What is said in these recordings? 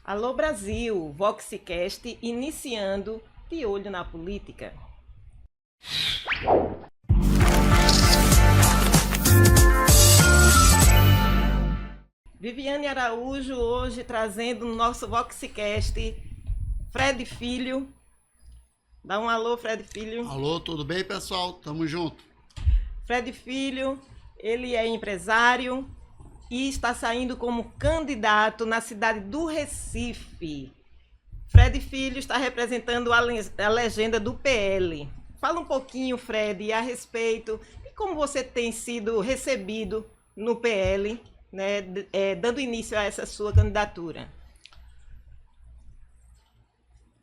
Alô Brasil, Voxcast iniciando de olho na política. Viviane Araújo hoje trazendo no nosso Voxcast Fred Filho. Dá um alô, Fred Filho. Alô, tudo bem, pessoal? Tamo junto. Fred Filho, ele é empresário e está saindo como candidato na cidade do Recife. Fred Filho está representando a legenda do PL. Fala um pouquinho, Fred, a respeito de como você tem sido recebido no PL, né, dando início a essa sua candidatura.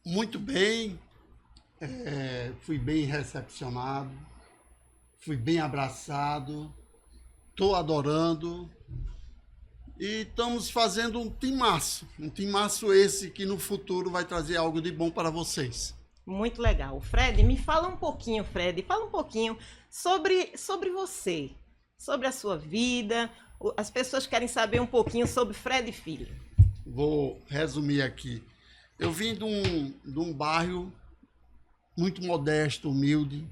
Muito bem, fui bem recepcionado, fui bem abraçado, estou adorando. E estamos fazendo um timaço esse que no futuro vai trazer algo de bom para vocês. Muito legal. Fred, me fala um pouquinho, sobre você, sobre a sua vida. As pessoas querem saber um pouquinho sobre Fred Filho. Vou resumir aqui. Eu vim de um bairro muito modesto, humilde,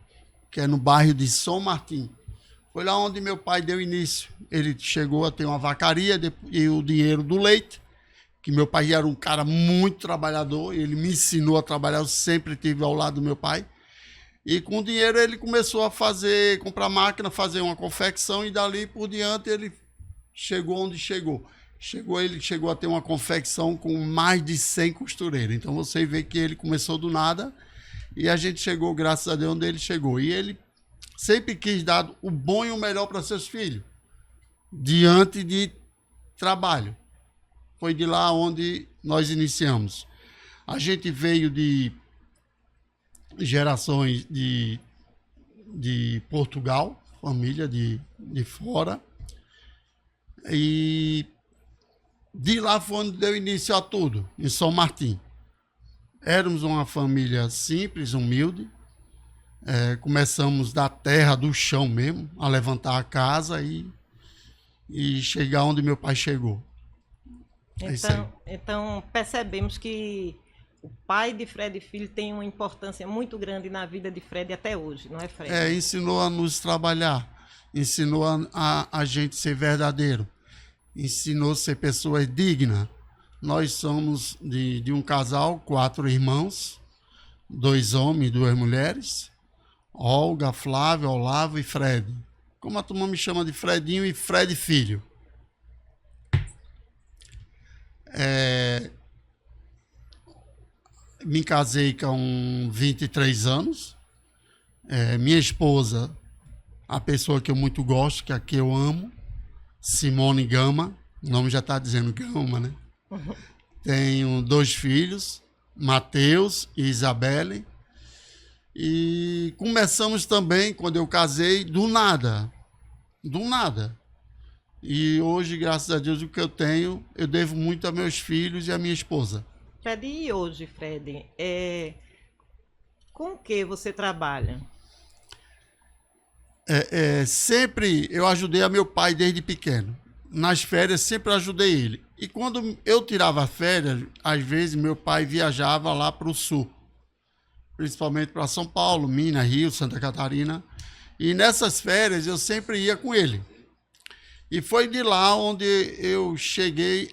que é no bairro de São Martim. Foi lá onde meu pai deu início. Ele chegou a ter uma vacaria e o dinheiro do leite, que meu pai era um cara muito trabalhador, ele me ensinou a trabalhar, eu sempre estive ao lado do meu pai. E com o dinheiro ele começou a comprar máquina, fazer uma confecção e dali por diante ele chegou onde chegou. Ele chegou a ter uma confecção com mais de 100 costureiras. Então você vê que ele começou do nada e a gente chegou, graças a Deus, onde ele chegou. E ele sempre quis dar o bom e o melhor para seus filhos, diante de trabalho. Foi de lá onde nós iniciamos. A gente veio de gerações de Portugal, família de fora, e de lá foi onde deu início a tudo, em São Martim. Éramos uma família simples, humilde. Começamos da terra, do chão mesmo, a levantar a casa e chegar onde meu pai chegou. Então percebemos que o pai de Fred Filho tem uma importância muito grande na vida de Fred até hoje, não é, Fred? Ensinou a nos trabalhar, ensinou a gente ser verdadeiro, ensinou a ser pessoas dignas. Nós somos de um casal, 4 irmãos, 2 homens e 2 mulheres. Olga, Flávio, Olavo e Fred. Como a turma me chama de Fredinho e Fred Filho. Me casei com 23 anos. Minha esposa, a pessoa que eu muito gosto, que é a que eu amo, Simone Gama. O nome já está dizendo Gama, né? Tenho 2 filhos, Mateus e Isabelle. E começamos também, quando eu casei, do nada. E hoje, graças a Deus, o que eu tenho, eu devo muito a meus filhos e a minha esposa. Fred, e hoje, Fred, com que você trabalha? Sempre eu ajudei a meu pai desde pequeno. Nas férias, sempre ajudei ele. E quando eu tirava férias, às vezes meu pai viajava lá para o sul. Principalmente para São Paulo, Minas, Rio, Santa Catarina. E nessas férias eu sempre ia com ele. E foi de lá onde eu cheguei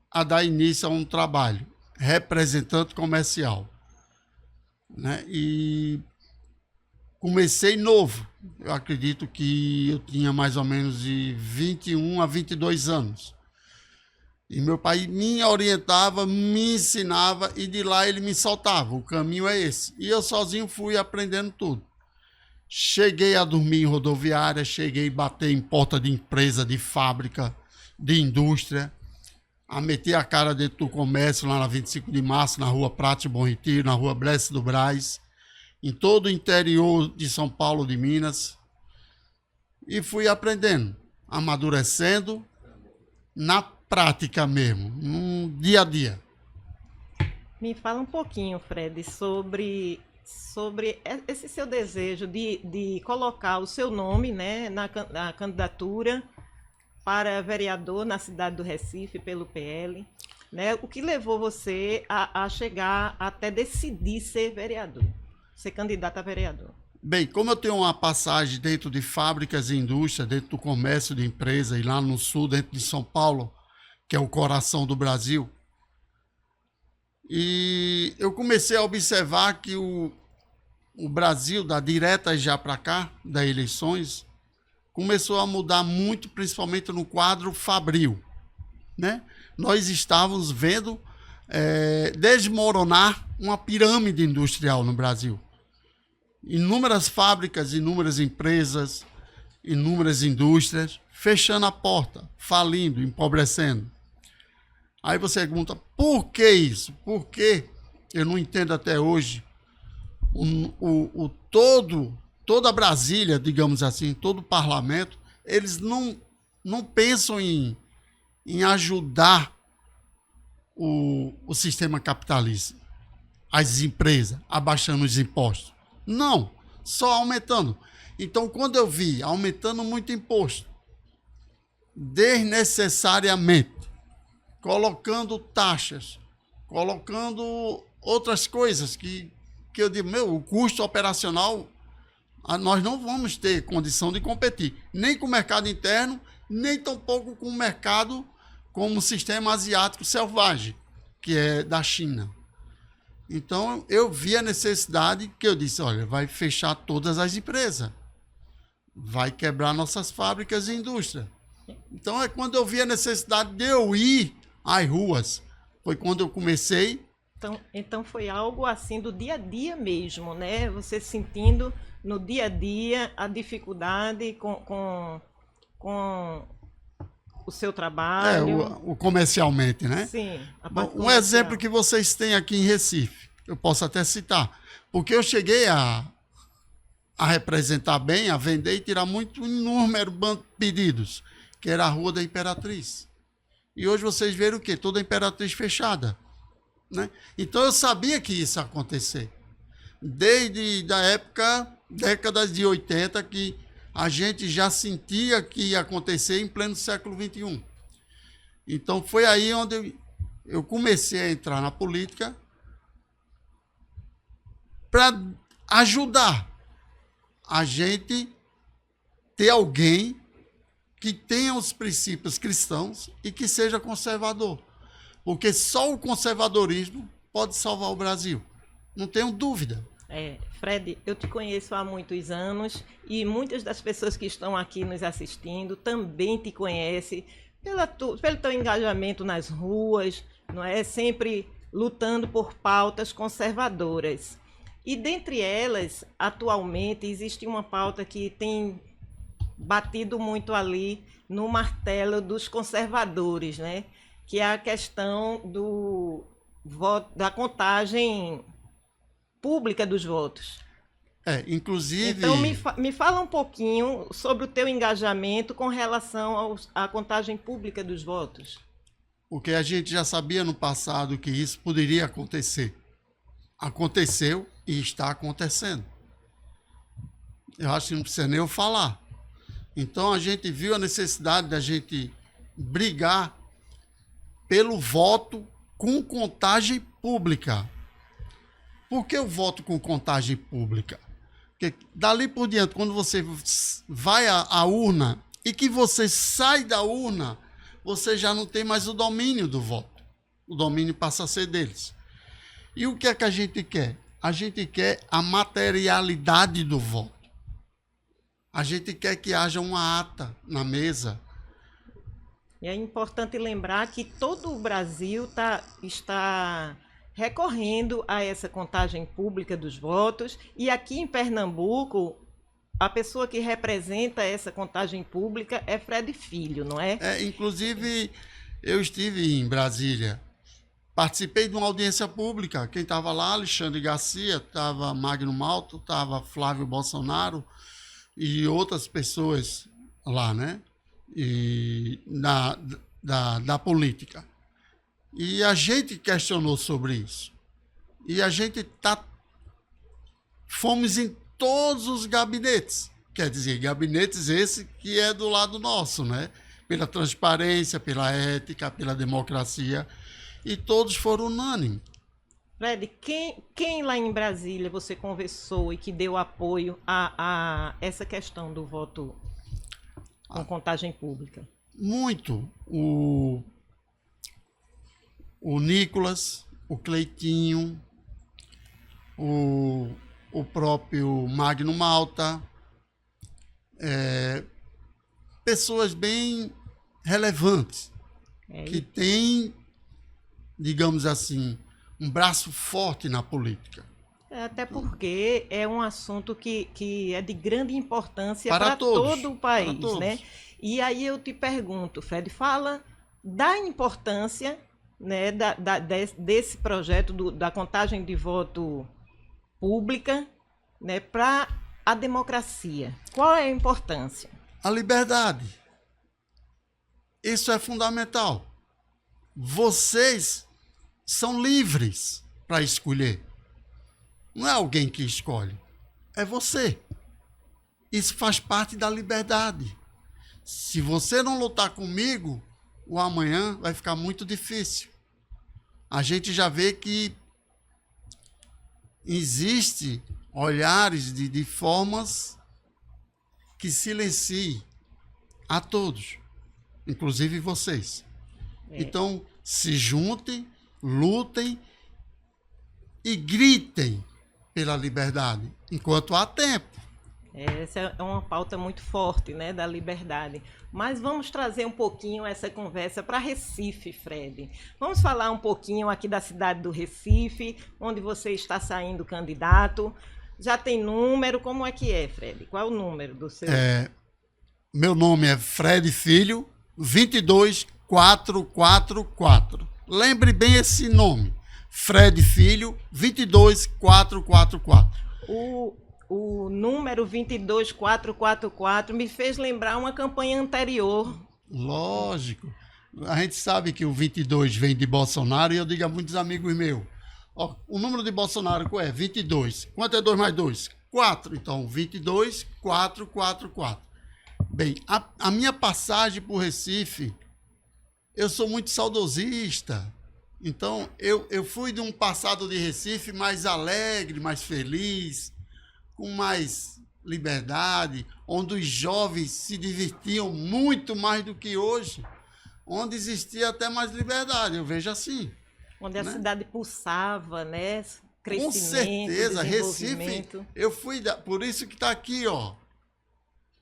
a dar início a um trabalho, representante comercial. Né? E comecei novo. Eu acredito que eu tinha mais ou menos de 21 a 22 anos. E meu pai me orientava, me ensinava e de lá ele me soltava. O caminho é esse. E eu sozinho fui aprendendo tudo. Cheguei a dormir em rodoviária, cheguei a bater em porta de empresa, de fábrica, de indústria, a meter a cara dentro do comércio lá na 25 de março, na rua Prata e Bom Retiro, na rua Blesse do Brás, em todo o interior de São Paulo, de Minas. E fui aprendendo, amadurecendo na prática mesmo, no dia a dia. Me fala um pouquinho, Fred, sobre esse seu desejo de colocar o seu nome, né, na candidatura para vereador na cidade do Recife pelo PL. né? O que levou você a chegar até decidir ser vereador, ser candidato a vereador? Bem, como eu tenho uma passagem dentro de fábricas e indústrias, dentro do comércio de empresa e lá no sul, dentro de São Paulo, que é o coração do Brasil, e eu comecei a observar que o Brasil, da direta já para cá, das eleições, começou a mudar muito, principalmente no quadro fabril, né? Nós estávamos vendo desmoronar uma pirâmide industrial no Brasil. Inúmeras fábricas, inúmeras empresas, inúmeras indústrias fechando a porta, falindo, empobrecendo. Aí você pergunta, por que isso? Por que eu não entendo até hoje toda Brasília, digamos assim, todo o parlamento, eles não pensam em ajudar o sistema capitalista, as empresas, abaixando os impostos. Não, só aumentando. Então, quando eu vi aumentando muito imposto, desnecessariamente, colocando taxas, colocando outras coisas que eu digo, o custo operacional, nós não vamos ter condição de competir, nem com o mercado interno, nem tampouco com o mercado como o sistema asiático selvagem, que é da China. Então, eu vi a necessidade que eu disse, olha, vai fechar todas as empresas, vai quebrar nossas fábricas e indústria. Então, é quando eu vi a necessidade de eu ir às ruas, foi quando eu comecei. Então foi algo assim do dia a dia mesmo, né? Você sentindo no dia a dia a dificuldade com o seu trabalho. O comercialmente, né? Sim. Bom, um exemplo que vocês têm aqui em Recife, eu posso até citar, porque eu cheguei a representar bem, a vender e tirar muito inúmeros pedidos, que era a Rua da Imperatriz. E hoje vocês viram o quê? Toda a Imperatriz fechada, né? Então eu sabia que isso ia acontecer. Desde da época, décadas de 80, que a gente já sentia que ia acontecer em pleno século XXI. Então foi aí onde eu comecei a entrar na política para ajudar a gente ter alguém que tenha os princípios cristãos e que seja conservador. Porque só o conservadorismo pode salvar o Brasil. Não tenho dúvida. Fred, eu te conheço há muitos anos e muitas das pessoas que estão aqui nos assistindo também te conhecem pelo teu engajamento nas ruas, não é? Sempre lutando por pautas conservadoras. E dentre elas, atualmente, existe uma pauta que tem batido muito ali no martelo dos conservadores, né? Que é a questão da contagem pública dos votos. Inclusive... Então, me fala um pouquinho sobre o teu engajamento com relação à contagem pública dos votos. Porque a gente já sabia no passado que isso poderia acontecer. Aconteceu e está acontecendo. Eu acho que não precisa nem eu falar. Então, a gente viu a necessidade da gente brigar pelo voto com contagem pública. Por que eu voto com contagem pública? Porque dali por diante, quando você vai à urna e que você sai da urna, você já não tem mais o domínio do voto. O domínio passa a ser deles. E o que é que a gente quer? A gente quer a materialidade do voto. A gente quer que haja uma ata na mesa. E é importante lembrar que todo o Brasil está recorrendo a essa contagem pública dos votos. E aqui em Pernambuco, a pessoa que representa essa contagem pública é Fred Filho, não é? Inclusive, eu estive em Brasília. Participei de uma audiência pública. Quem estava lá, Alexandre Garcia, estava Magno Malta, estava Flávio Bolsonaro e outras pessoas lá, né? E da política. E a gente questionou sobre isso. E a gente fomos em todos os gabinetes. Quer dizer, gabinetes esse que é do lado nosso, né? Pela transparência, pela ética, pela democracia. e todos foram unânimes. Fred, quem lá em Brasília você conversou e que deu apoio a essa questão do voto com contagem pública? Muito. O Nicolas, o Cleitinho, o próprio Magno Malta, pessoas bem relevantes, que têm, digamos assim, um braço forte na política. Até porque é um assunto que é de grande importância Para para todos, todo o país, para todos. né? E aí eu te pergunto, Fred, fala da importância, né, desse projeto da contagem de voto pública, né, para a democracia. Qual é a importância? A liberdade. Isso é fundamental. Vocês são livres para escolher. Não é alguém que escolhe, é você. Isso faz parte da liberdade. Se você não lutar comigo, o amanhã vai ficar muito difícil. A gente já vê que existe olhares de formas que silenciem a todos, inclusive vocês. Então, se juntem, lutem e gritem pela liberdade, enquanto há tempo. Essa é uma pauta muito forte, né, da liberdade. Mas vamos trazer um pouquinho essa conversa para Recife, Fred. Vamos falar um pouquinho aqui da cidade do Recife, onde você está saindo candidato. Já tem número? Como é que é, Fred? Qual é o número do seu? Meu nome é Fred Filho, 22444. Lembre bem esse nome. Fred Filho, 22444. O número 22444 me fez lembrar uma campanha anterior. Lógico. A gente sabe que o 22 vem de Bolsonaro e eu digo a muitos amigos meus. Ó, o número de Bolsonaro qual é? 22. Quanto é 2 mais 2? 4. Então, 22444. Bem, a minha passagem por Recife, eu sou muito saudosista. Então, eu fui de um passado de Recife mais alegre, mais feliz, com mais liberdade, onde os jovens se divertiam muito mais do que hoje, onde existia até mais liberdade, eu vejo assim. Onde a cidade pulsava, né? Crescimento, com certeza, Recife, desenvolvimento. por isso que está aqui, ó.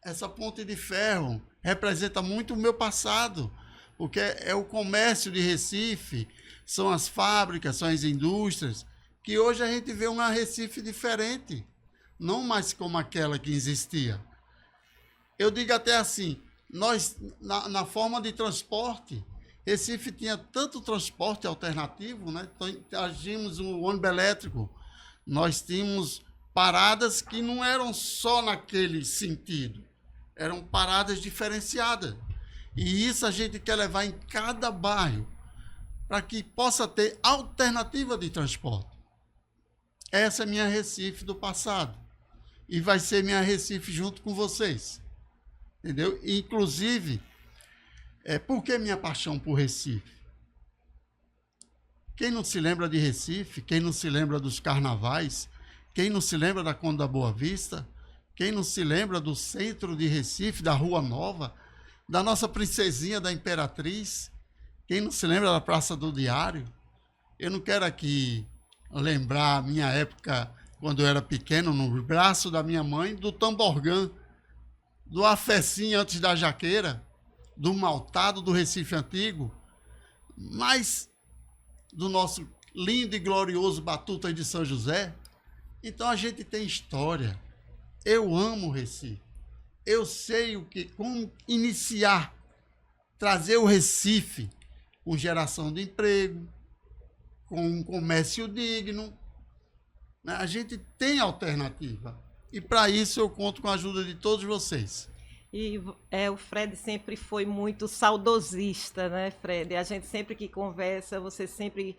Essa ponte de ferro representa muito o meu passado, porque é o comércio de Recife, são as fábricas, são as indústrias, que hoje a gente vê uma Recife diferente, não mais como aquela que existia. Eu digo até assim, nós, na forma de transporte, Recife tinha tanto transporte alternativo, né? Nós tínhamos o ônibus elétrico, nós tínhamos paradas que não eram só naquele sentido, eram paradas diferenciadas. E isso a gente quer levar em cada bairro, para que possa ter alternativa de transporte. Essa é minha Recife do passado. E vai ser minha Recife junto com vocês. Entendeu? Inclusive, por que minha paixão por Recife? Quem não se lembra de Recife? Quem não se lembra dos carnavais? Quem não se lembra da Conde da Boa Vista? Quem não se lembra do centro de Recife, da Rua Nova, da nossa princesinha da Imperatriz? Quem não se lembra da Praça do Diário? Eu não quero aqui lembrar a minha época, quando eu era pequeno, no braço da minha mãe, do Tamborgã, do Afecim antes da Jaqueira, do Maltado do Recife Antigo, mas do nosso lindo e glorioso Batuta de São José. Então a gente tem história. Eu amo o Recife. Eu sei como iniciar, trazer o Recife com geração de emprego, com um comércio digno. A gente tem alternativa. E para isso eu conto com a ajuda de todos vocês. E o Fred sempre foi muito saudosista, né, Fred? A gente sempre que conversa, você sempre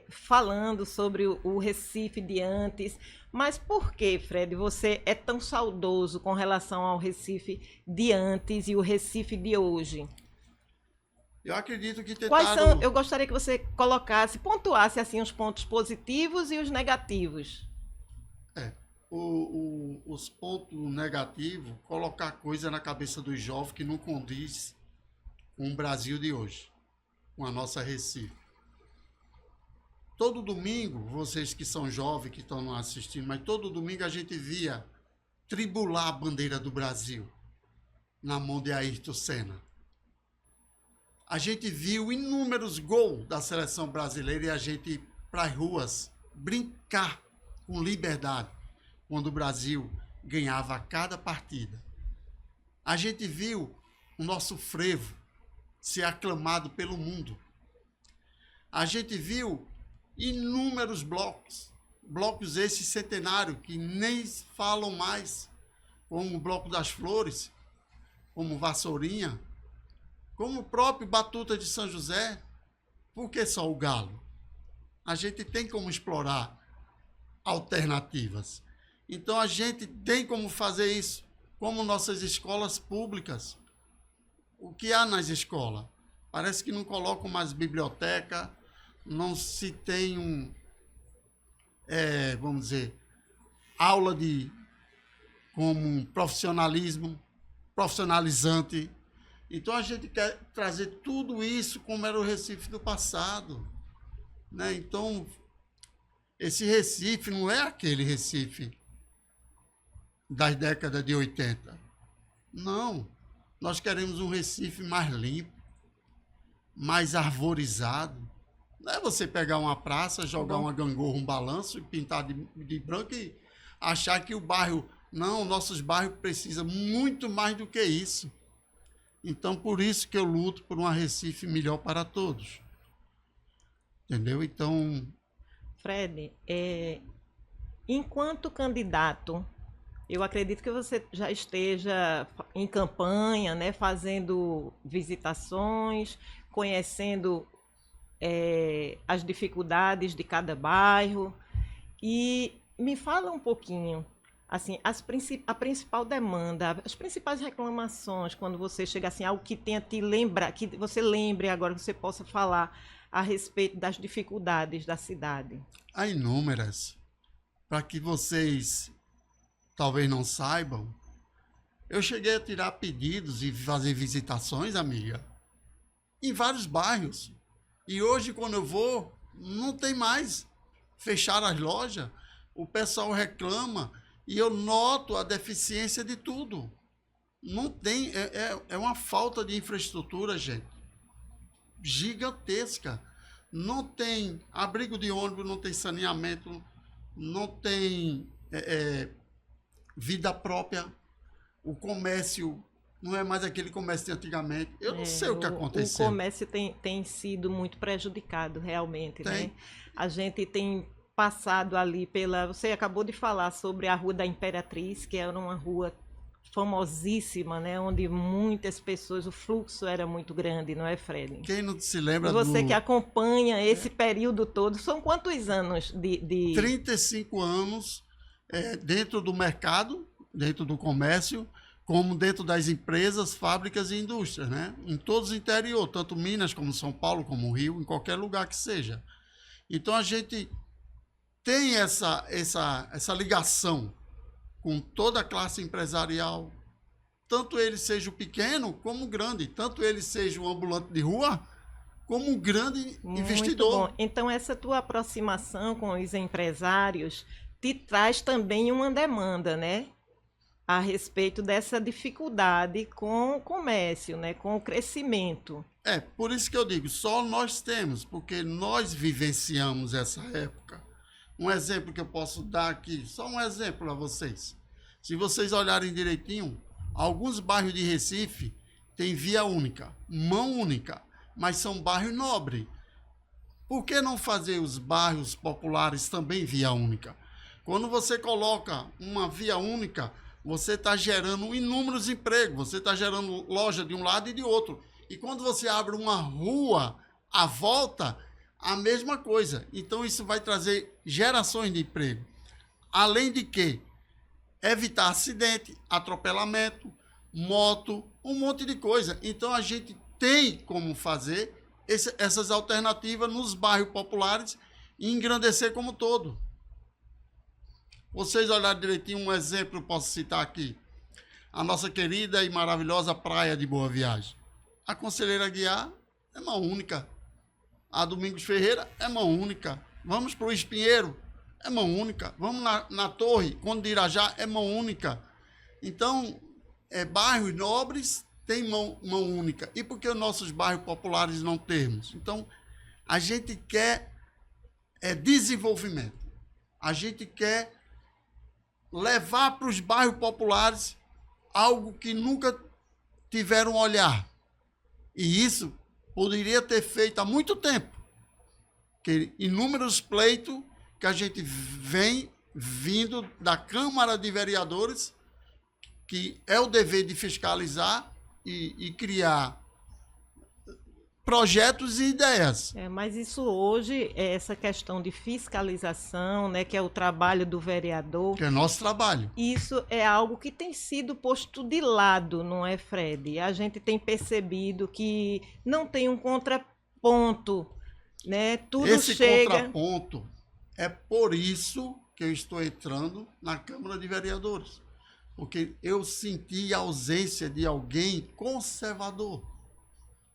falando sobre o Recife de antes. Mas por que, Fred, você é tão saudoso com relação ao Recife de antes e o Recife de hoje? Eu acredito que Quais tentaram... são, eu gostaria que você colocasse, pontuasse assim os pontos positivos e os negativos. É, os pontos negativos, colocar coisa na cabeça dos jovens que não condiz com o Brasil de hoje, com a nossa Recife. Todo domingo, vocês que são jovens, que estão assistindo, mas todo domingo a gente via tribular a bandeira do Brasil na mão de Ayrton Senna. A gente viu inúmeros gols da seleção brasileira e a gente ir para as ruas brincar com liberdade quando o Brasil ganhava cada partida. A gente viu o nosso frevo ser aclamado pelo mundo. A gente viu inúmeros blocos esses centenários que nem falam mais, como o Bloco das Flores, como Vassourinha, como o próprio Batuta de São José. Por que só o Galo? A gente tem como explorar alternativas. Então a gente tem como fazer isso, como nossas escolas públicas. O que há nas escolas? Parece que não colocam mais biblioteca, não se tem vamos dizer, aula como um profissionalizante. Então a gente quer trazer tudo isso como era o Recife do passado, né? Então esse Recife não é aquele Recife das décadas de 80. Não, nós queremos um Recife mais limpo, mais arvorizado. Não é você pegar uma praça, jogar uma gangorra, um balanço e pintar de branco e achar que o bairro... Não, nossos bairros precisam muito mais do que isso. Então, por isso que eu luto por uma Recife melhor para todos. Entendeu? Então... Fred, enquanto candidato, eu acredito que você já esteja em campanha, né, fazendo visitações, conhecendo as dificuldades de cada bairro. E me fala um pouquinho, assim, a principal demanda, as principais reclamações, quando você chega assim, algo que tenha te lembrar, que você lembre agora, que você possa falar a respeito das dificuldades da cidade. Há inúmeras. Para que vocês talvez não saibam, eu cheguei a tirar pedidos e fazer visitações, amiga, em vários bairros. E hoje, quando eu vou, não tem mais. Fecharam as lojas, o pessoal reclama e eu noto a deficiência de tudo. Não tem, é uma falta de infraestrutura, gente, gigantesca. Não tem abrigo de ônibus, não tem saneamento, não tem vida própria. O comércio não é mais aquele comércio de antigamente. Eu não sei o que aconteceu. O comércio tem sido muito prejudicado, realmente, né? A gente tem passado ali pela... Você acabou de falar sobre a Rua da Imperatriz, que era uma rua famosíssima, né? Onde muitas pessoas, o fluxo era muito grande, não é, Fred? Quem não se lembra Você que acompanha esse período todo, são quantos anos de... 35 anos dentro do mercado, dentro do comércio, como dentro das empresas, fábricas e indústrias, né? Em todos os interior, tanto Minas como São Paulo, como Rio, em qualquer lugar que seja. Então a gente tem essa ligação com toda a classe empresarial, tanto ele seja o pequeno como o grande, tanto ele seja o ambulante de rua, como um grande investidor. Muito bom. Então essa tua aproximação com os empresários te traz também uma demanda, né? A respeito dessa dificuldade com o comércio, né? Com o crescimento. Por isso que eu digo, só nós temos, porque nós vivenciamos essa época. Um exemplo que eu posso dar aqui, só um exemplo a vocês. Se vocês olharem direitinho, alguns bairros de Recife têm via única, mão única, mas são bairros nobres. Por que não fazer os bairros populares também via única? Quando você coloca uma via única, você está gerando inúmeros empregos, você está gerando loja de um lado e de outro. E quando você abre uma rua à volta, a mesma coisa. Então isso vai trazer gerações de emprego. Além de que evitar acidente, atropelamento, moto, um monte de coisa. Então a gente tem como fazer essas alternativas nos bairros populares e engrandecer como todo. Vocês olharem direitinho, um exemplo eu posso citar aqui. A nossa querida e maravilhosa praia de Boa Viagem. A Conselheira Guiar é mão única. A Domingos Ferreira é mão única. Vamos para o Espinheiro, é mão única. Vamos na Torre, Conde de Irajá, é mão única. Então, bairros nobres têm mão única. E por que os nossos bairros populares não temos? Então, a gente quer desenvolvimento. A gente quer levar para os bairros populares algo que nunca tiveram olhar. E isso poderia ter feito há muito tempo. Que inúmeros pleitos que a gente vem vindo da Câmara de Vereadores, que é o dever de fiscalizar e criar projetos e ideias. Mas isso hoje, essa questão de fiscalização, né, que é o trabalho do vereador. Que é nosso trabalho. Isso é algo que tem sido posto de lado, não é, Fred? A gente tem percebido que não tem um contraponto, né? Tudo esse chega... contraponto é por isso que eu estou entrando na Câmara de Vereadores. Porque eu senti a ausência de alguém conservador.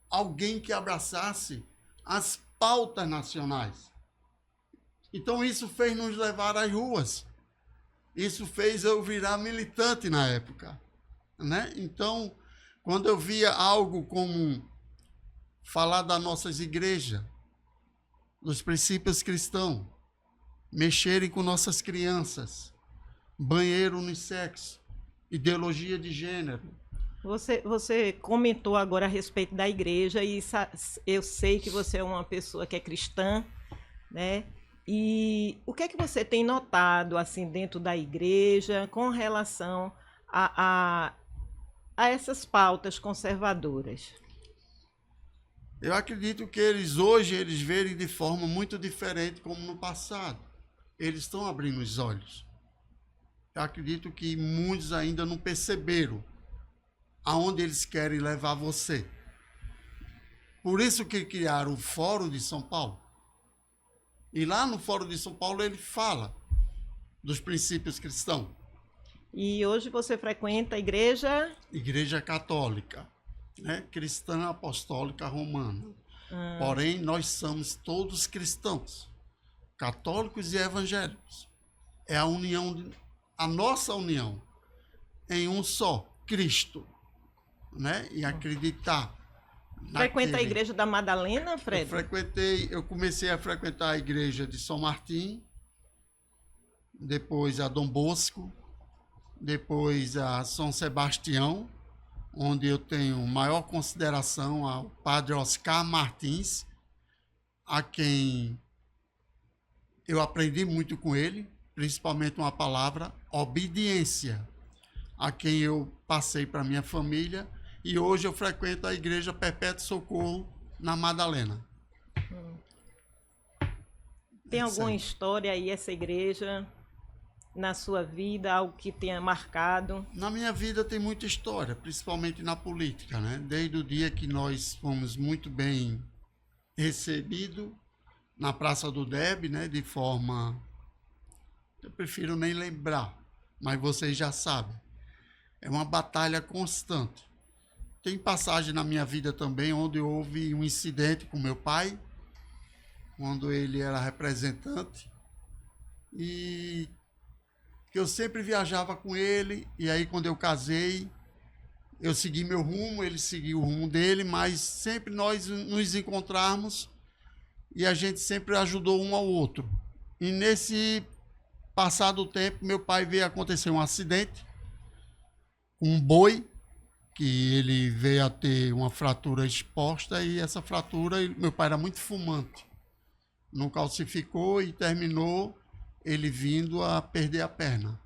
Alguém que abraçasse as pautas nacionais. Então isso fez nos levar às ruas. Isso fez eu virar militante na época, né? Então, quando eu via algo como falar das nossas igrejas, dos princípios cristãos, mexerem com nossas crianças, banheiro unissex, ideologia de gênero. Você comentou agora a respeito da igreja e eu sei que você é uma pessoa que é cristã, né? E o que é que você tem notado assim dentro da igreja com relação a essas pautas conservadoras? Eu acredito que hoje eles veem de forma muito diferente como no passado. Eles estão abrindo os olhos. Eu acredito que muitos ainda não perceberam aonde eles querem levar você. Por isso que criaram o Fórum de São Paulo. E lá no Fórum de São Paulo ele fala dos princípios cristãos. E hoje você frequenta a igreja? Igreja católica, né? Cristã apostólica romana. Porém, nós somos todos cristãos, católicos e evangélicos. É a união, a nossa união em um só, Cristo. Né? E acreditar. Frequenta a igreja da Madalena, Fred? Eu comecei a frequentar a igreja de São Martim, depois a Dom Bosco, depois a São Sebastião, onde eu tenho maior consideração ao padre Oscar Martins, a quem eu aprendi muito com ele, principalmente uma palavra, obediência, a quem eu passei para minha família. E hoje eu frequento a Igreja Perpétuo Socorro, na Madalena. Tem alguma história aí, essa igreja, na sua vida, algo que tenha marcado? Na minha vida tem muita história, principalmente na política, né? Desde o dia que nós fomos muito bem recebidos na Praça do Deb, né? De forma... Eu prefiro nem lembrar, mas vocês já sabem. É uma batalha constante. Tem passagem na minha vida também onde houve um incidente com meu pai, quando ele era representante, e que eu sempre viajava com ele, e aí quando eu casei, eu segui meu rumo, ele seguiu o rumo dele, mas sempre nós nos encontrarmos e a gente sempre ajudou um ao outro. E nesse passado tempo, meu pai veio acontecer um acidente com um boi, que ele veio a ter uma fratura exposta, e essa fratura, meu pai era muito fumante, não calcificou e terminou ele vindo a perder a perna.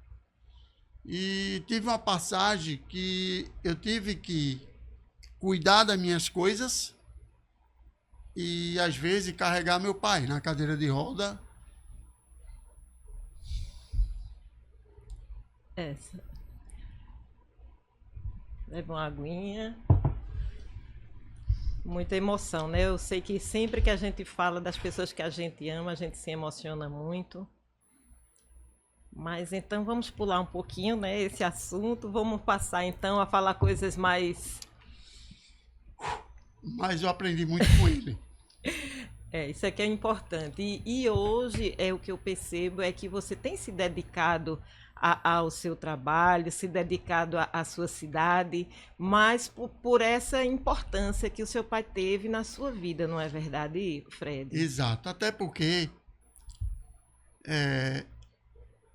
E tive uma passagem que eu tive que cuidar das minhas coisas e às vezes carregar meu pai na cadeira de roda. Essa. Leva uma aguinha. Muita emoção, né? Eu sei que sempre que a gente fala das pessoas que a gente ama, a gente se emociona muito. Mas então vamos pular um pouquinho, né, esse assunto. Vamos passar então a falar coisas mais. Mas eu aprendi muito com ele. Isso aqui é importante. E hoje o que eu percebo é que você tem se dedicado ao seu trabalho, se dedicado à sua cidade, mas por essa importância que o seu pai teve na sua vida, não é verdade, Fred? Exato, até porque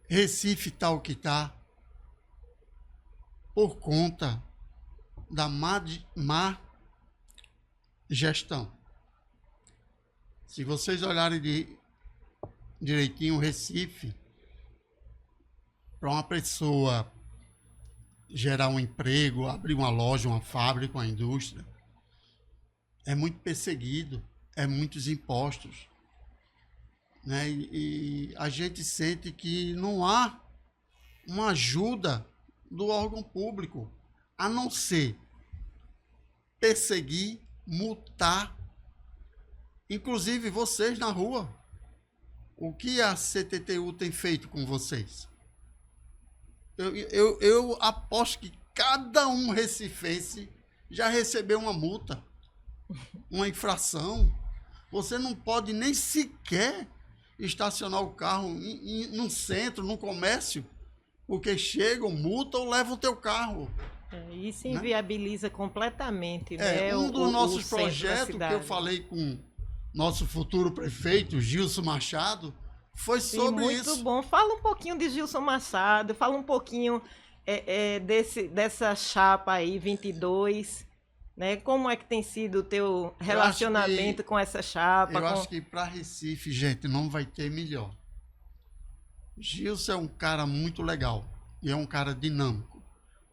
Recife está o que está por conta da má gestão. Se vocês olharem direitinho o Recife, para uma pessoa gerar um emprego, abrir uma loja, uma fábrica, uma indústria, é muito perseguido, é muitos impostos, né? E a gente sente que não há uma ajuda do órgão público, a não ser perseguir, multar, inclusive vocês na rua. O que a CTTU tem feito com vocês? Eu aposto que cada um recifense já recebeu uma multa, uma infração. Você não pode nem sequer estacionar o carro no centro, no comércio, porque chegam, multam ou levam o teu carro. Isso inviabiliza, né, completamente, né? Um dos nossos projetos que eu falei com nosso futuro prefeito, Gilson Machado, foi sobre isso. Muito bom. Fala um pouquinho de Gilson Machado, fala um pouquinho dessa chapa aí, 22, né? Como é que tem sido o teu relacionamento com essa chapa? Eu acho que para Recife, gente, não vai ter melhor. Gilson é um cara muito legal e é um cara dinâmico.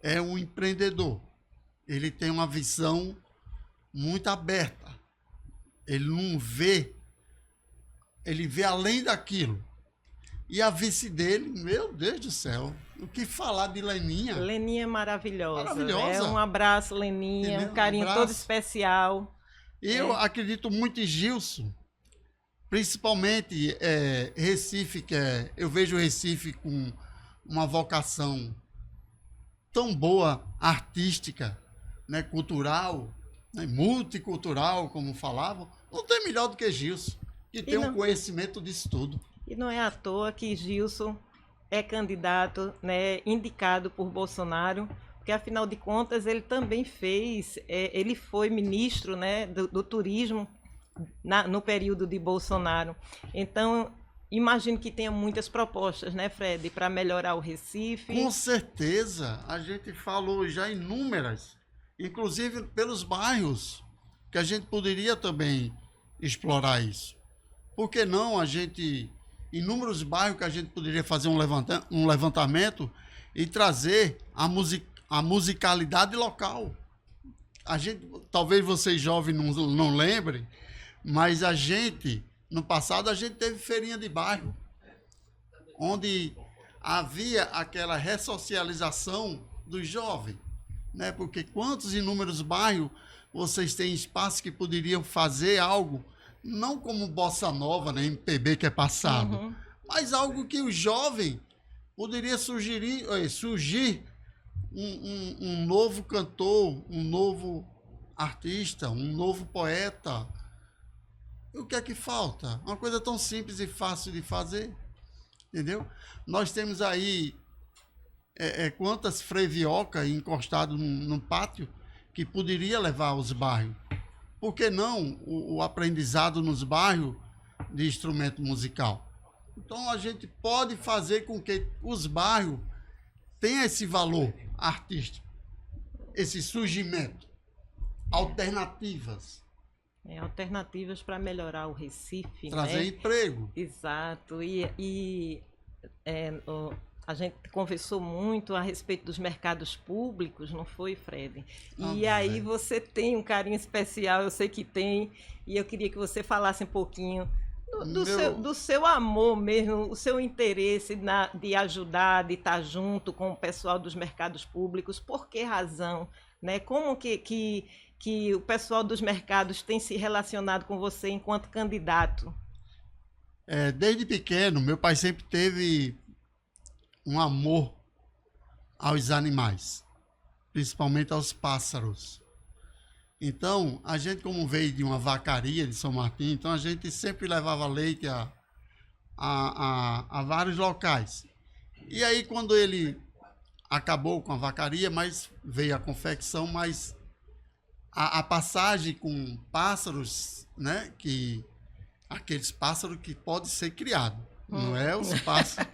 É um empreendedor. Ele tem uma visão muito aberta. Ele não vê, ele vê além daquilo. E a vice dele, meu Deus do céu, o que falar de Leninha? Leninha é maravilhosa. Maravilhosa. Um abraço, Leninha, um carinho todo especial. Eu acredito muito em Gilson, principalmente Recife, eu vejo Recife com uma vocação tão boa, artística, né, cultural, né, multicultural, como falavam. Não tem melhor do que Gilson, que tem um conhecimento disso tudo. E não é à toa que Gilson é candidato, né, indicado por Bolsonaro, porque afinal de contas ele também ele foi ministro, né, do turismo no período de Bolsonaro. Então, imagino que tenha muitas propostas, né, Fred, para melhorar o Recife. Com certeza, a gente falou já inúmeras, inclusive pelos bairros, que a gente poderia também explorar isso. Por que não inúmeros bairros que a gente poderia fazer um levantamento e trazer a musicalidade local. Talvez vocês jovens não lembrem, mas no passado a gente teve feirinha de bairro, onde havia aquela ressocialização dos jovens, né? Porque quantos inúmeros bairros vocês têm espaço que poderiam fazer algo, não como bossa nova, né, MPB que é passado, mas algo que o jovem poderia surgir um novo cantor, um novo artista, um novo poeta. E o que é que falta? Uma coisa tão simples e fácil de fazer, entendeu? Nós temos aí quantas freviocas encostadas no pátio que poderia levar aos bairros. Por que não o aprendizado nos bairros de instrumento musical? Então a gente pode fazer com que os bairros tenham esse valor artístico, esse surgimento, alternativas. Alternativas para melhorar o Recife. Trazer emprego. Exato. A gente conversou muito a respeito dos mercados públicos, não foi, Fred? E aí você tem um carinho especial, eu sei que tem, e eu queria que você falasse um pouquinho do seu amor mesmo, o seu interesse de ajudar, de estar junto com o pessoal dos mercados públicos. Por que razão né? Como que o pessoal dos mercados tem se relacionado com você enquanto candidato? Desde pequeno, meu pai sempre teve um amor aos animais, principalmente aos pássaros. Então, a gente, como veio de uma vacaria de São Martim, então a gente sempre levava leite a vários locais. E aí, quando ele acabou com a vacaria, mas veio a confecção, mas a passagem com pássaros, né, que aqueles pássaros que podem ser criados, não é os pássaros,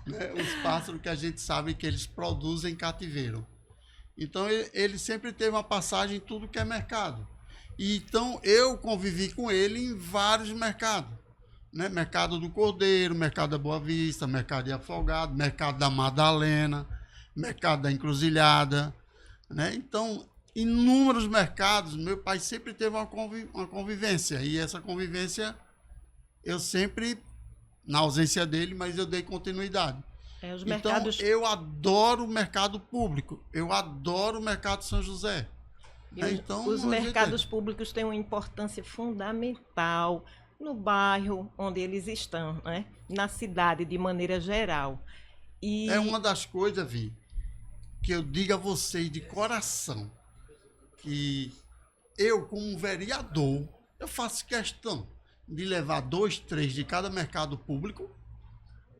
né, os pássaros que a gente sabe que eles produzem em cativeiro. Então ele sempre teve uma passagem em tudo que é mercado. E então eu convivi com ele em vários mercados, né? Mercado do Cordeiro, Mercado da Boa Vista, Mercado de Afogado, Mercado da Madalena, Mercado da Encruzilhada, né? Então, inúmeros mercados, meu pai sempre teve uma convivência, e essa convivência eu sempre, na ausência dele, mas eu dei continuidade. Os Então, mercados... eu adoro o mercado público, eu adoro o mercado São José. Então, os mercados públicos têm uma importância fundamental no bairro onde eles estão, né? Na cidade de maneira geral. E... é uma das coisas, Vi, que eu digo a vocês de coração, que eu, como vereador, eu faço questão de levar 2, 3 de cada mercado público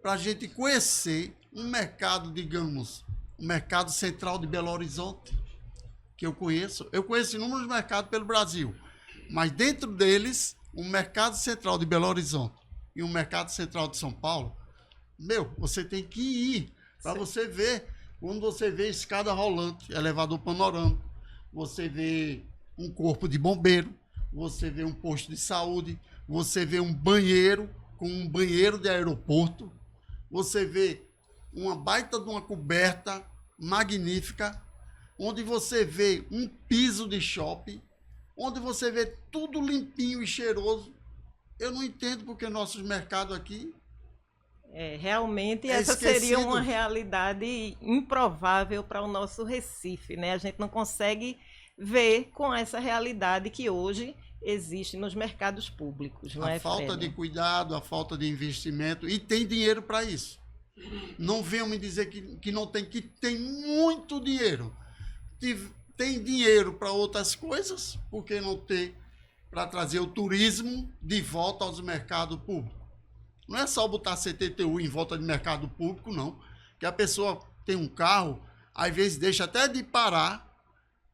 para a gente conhecer um mercado, digamos, o mercado central de Belo Horizonte, que eu conheço. Eu conheço inúmeros mercados pelo Brasil, mas dentro deles, o mercado central de Belo Horizonte e o mercado central de São Paulo, você tem que ir para você ver. Quando você vê escada rolante, elevador panorâmico, você vê um corpo de bombeiro, você vê um posto de saúde, você vê um banheiro com um banheiro de aeroporto, você vê uma baita de uma coberta magnífica, onde você vê um piso de shopping, onde você vê tudo limpinho e cheiroso. Eu não entendo porque nossos mercados aqui... realmente essa seria uma realidade improvável para o nosso Recife, né? A gente não consegue ver com essa realidade que hoje existe nos mercados públicos, não é, A falta Fred? de cuidado, a falta de investimento, e tem dinheiro para isso. Não venham me dizer que não tem, que tem muito dinheiro. Tem dinheiro para outras coisas, por que não ter para trazer o turismo de volta aos mercados públicos? Não é só botar CTTU em volta de mercado público, não. Que a pessoa tem um carro, às vezes deixa até de parar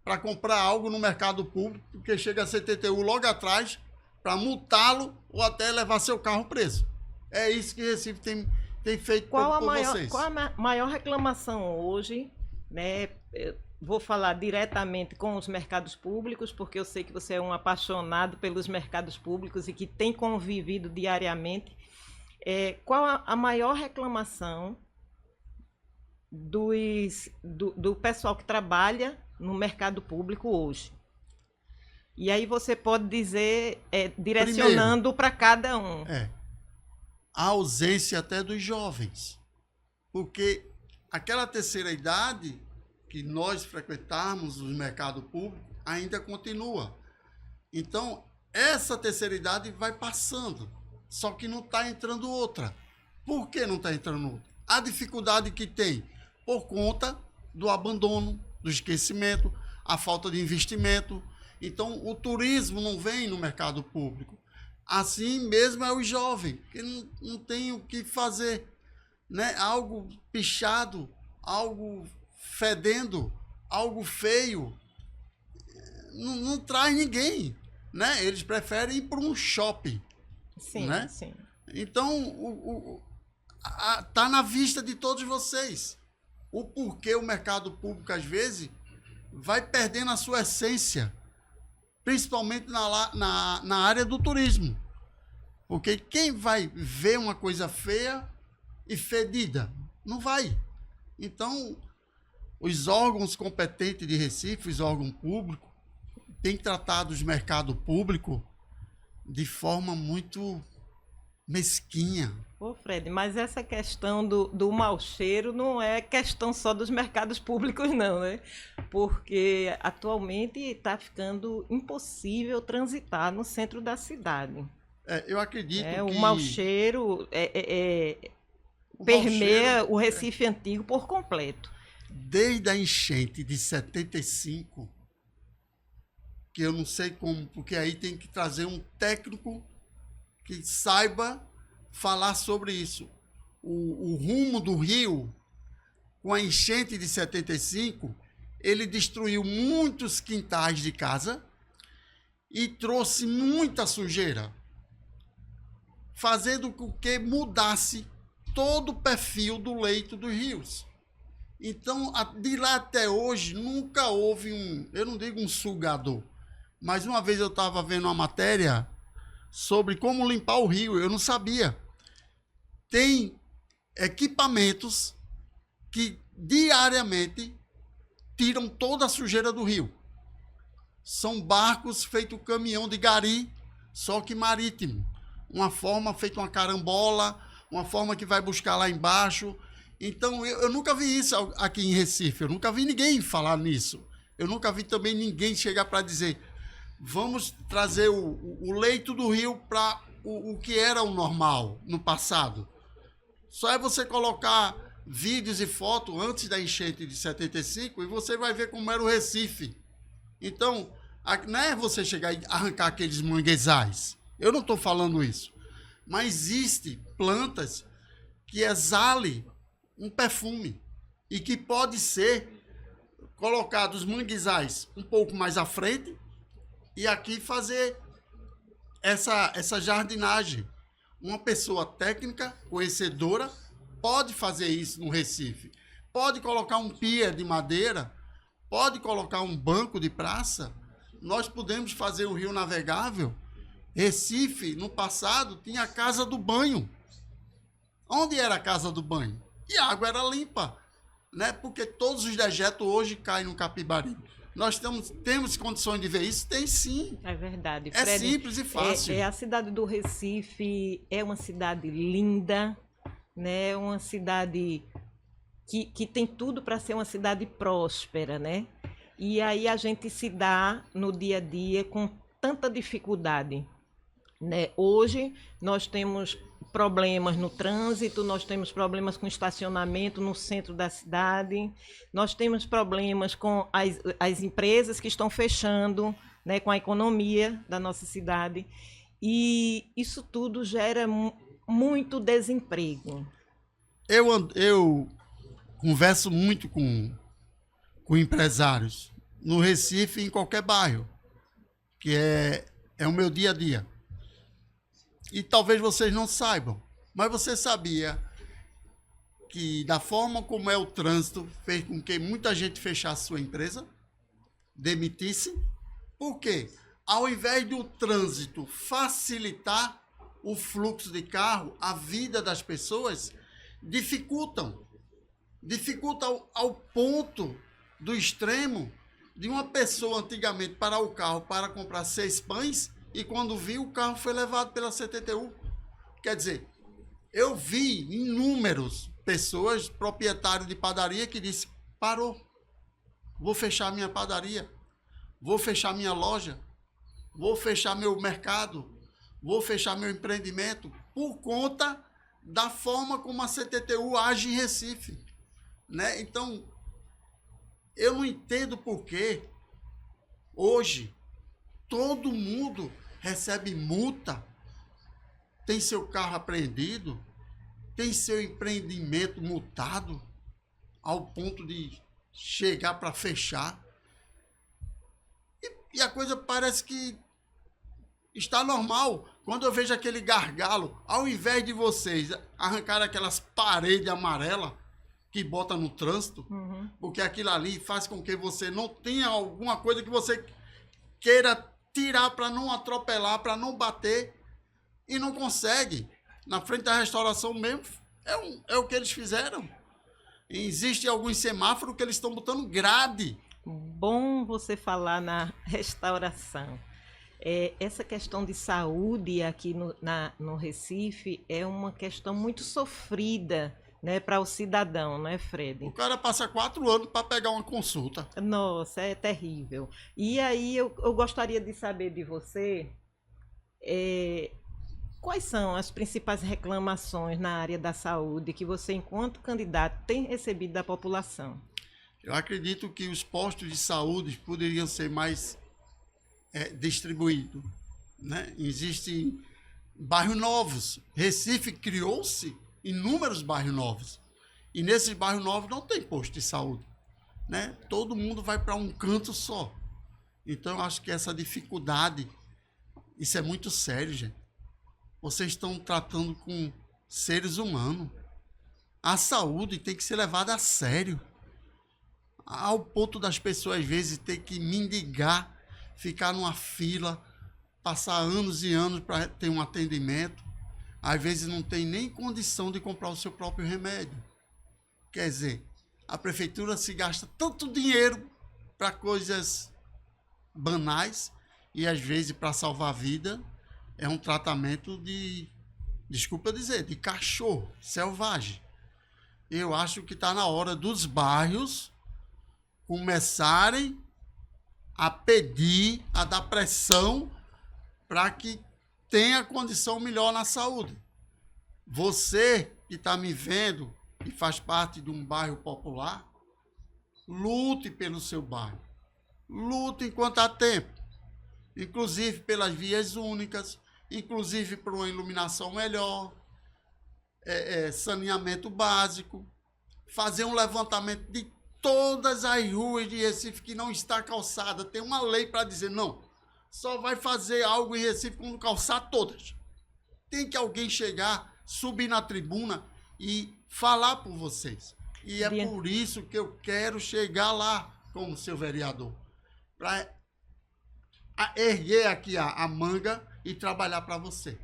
para comprar algo no mercado público, porque chega a CTTU logo atrás para multá-lo ou até levar seu carro preso. É isso que Recife tem feito por vocês. Qual a maior reclamação hoje, né? Eu vou falar diretamente com os mercados públicos, porque eu sei que você é um apaixonado pelos mercados públicos e que tem convivido diariamente. Qual a maior reclamação do pessoal que trabalha no mercado público hoje? E aí você pode dizer, direcionando para cada um. A ausência até dos jovens. Porque aquela terceira idade que nós frequentarmos no mercado público ainda continua. Então, essa terceira idade vai passando. Só que não está entrando outra. Por que não está entrando outra? A dificuldade que tem por conta do abandono, do esquecimento, a falta de investimento. Então, o turismo não vem no mercado público. Assim mesmo é o jovem, que não tem o que fazer, né? Algo pichado, algo fedendo, algo feio, não traz ninguém, né? Eles preferem ir para um shopping. Sim, né? Sim. Então, tá na vista de todos vocês. O porquê o mercado público, às vezes, vai perdendo a sua essência, principalmente na área do turismo. Porque quem vai ver uma coisa feia e fedida? Não vai. Então, os órgãos competentes de Recife, os órgãos públicos, têm tratado os mercados públicos de forma muito mesquinha. Ô, Fred, mas essa questão do mau cheiro não é questão só dos mercados públicos, não, né? Porque atualmente está ficando impossível transitar no centro da cidade. Eu acredito que... O mau cheiro o mau permeia cheiro, o Recife antigo por completo. desde a enchente de 75, que eu não sei como, porque aí tem que trazer um técnico que saiba falar sobre isso. O rumo do rio, com a enchente de 75, ele destruiu muitos quintais de casa e trouxe muita sujeira, fazendo com que mudasse todo o perfil do leito dos rios. Então, de lá até hoje, nunca houve eu não digo um sugador, mas uma vez eu estava vendo uma matéria sobre como limpar o rio, eu não sabia. Tem equipamentos que diariamente tiram toda a sujeira do rio. São barcos feitos caminhão de gari, só que marítimo. Uma forma feita uma carambola, uma forma que vai buscar lá embaixo. Então, eu nunca vi isso aqui em Recife, eu nunca vi ninguém falar nisso. Eu nunca vi também ninguém chegar para dizer, vamos trazer o leito do rio para o que era o normal no passado. Só é você colocar vídeos e fotos antes da enchente de 75 e você vai ver como era o Recife. Então, não é você chegar e arrancar aqueles manguezais. Eu não estou falando isso. Mas existem plantas que exalem um perfume e que pode ser colocado os manguezais um pouco mais à frente e aqui fazer essa jardinagem. Uma pessoa técnica, conhecedora, pode fazer isso no Recife. Pode colocar um pier de madeira, pode colocar um banco de praça. Nós podemos fazer o rio navegável. Recife, no passado, tinha a casa do banho. Onde era a casa do banho? E a água era limpa, né? Porque todos os dejetos hoje caem no Capibari. Nós temos condições de ver isso? Tem sim. É verdade. É Fred, simples e fácil. A cidade do Recife é uma cidade linda, né? Uma cidade que tem tudo para ser uma cidade próspera, né? E aí a gente se dá no dia a dia com tanta dificuldade, né? Hoje nós temos problemas no trânsito, nós temos problemas com estacionamento no centro da cidade, nós temos problemas com as empresas que estão fechando, né, com a economia da nossa cidade, e isso tudo gera muito desemprego. Eu converso muito com empresários no Recife e em qualquer bairro, que é o meu dia a dia. E talvez vocês não saibam, mas você sabia que da forma como é o trânsito fez com que muita gente fechasse sua empresa, demitisse? Por quê? Ao invés do trânsito facilitar o fluxo de carro, a vida das pessoas, dificultam ao ponto do extremo de uma pessoa antigamente parar o carro para comprar 6 pães e quando viu, o carro foi levado pela CTTU. Quer dizer, eu vi inúmeras pessoas, proprietários de padaria, que disse, parou, vou fechar minha padaria, vou fechar minha loja, vou fechar meu mercado, vou fechar meu empreendimento, por conta da forma como a CTTU age em Recife, né? Então, eu não entendo por que hoje todo mundo recebe multa, tem seu carro apreendido, tem seu empreendimento multado, ao ponto de chegar para fechar. E a coisa parece que está normal. Quando eu vejo aquele gargalo, ao invés de vocês arrancar aquelas paredes amarelas que bota no trânsito, porque aquilo ali faz com que você não tenha alguma coisa que você queira tirar para não atropelar, para não bater, e não consegue. Na frente da restauração mesmo, é o que eles fizeram. Existem alguns semáforos que eles estão botando grade. Bom você falar na restauração. Essa questão de saúde aqui no Recife é uma questão muito sofrida, né, para o cidadão, não é, Fred? O cara passa 4 anos para pegar uma consulta. Nossa, é terrível. E aí eu gostaria de saber de você, é, quais são as principais reclamações na área da saúde que você, enquanto candidato, tem recebido da população? Eu acredito que os postos de saúde poderiam ser mais distribuídos, né? Existem bairros novos. Recife criou-se inúmeros bairros novos. E nesses bairros novos não tem posto de saúde, né? Todo mundo vai para um canto só. Então eu acho que essa dificuldade, isso é muito sério, gente. Vocês estão tratando com seres humanos. A saúde tem que ser levada a sério. Ao ponto das pessoas, às vezes, ter que mendigar, ficar numa fila, passar anos e anos para ter um atendimento. Às vezes não tem nem condição de comprar o seu próprio remédio. Quer dizer, a prefeitura se gasta tanto dinheiro para coisas banais e, às vezes, para salvar a vida, é um tratamento de, desculpa dizer, de cachorro selvagem. Eu acho que está na hora dos bairros começarem a pedir, a dar pressão para que tenha condição melhor na saúde. Você que está me vendo e faz parte de um bairro popular, lute pelo seu bairro. Lute enquanto há tempo. Inclusive pelas vias únicas, inclusive por uma iluminação melhor, saneamento básico, fazer um levantamento de todas as ruas de Recife que não está calçada. Tem uma lei para dizer, não, só vai fazer algo em Recife quando calçar todas. Tem que alguém chegar, subir na tribuna e falar por vocês. E é por isso que eu quero chegar lá como seu vereador. Para erguer aqui a manga e trabalhar para você.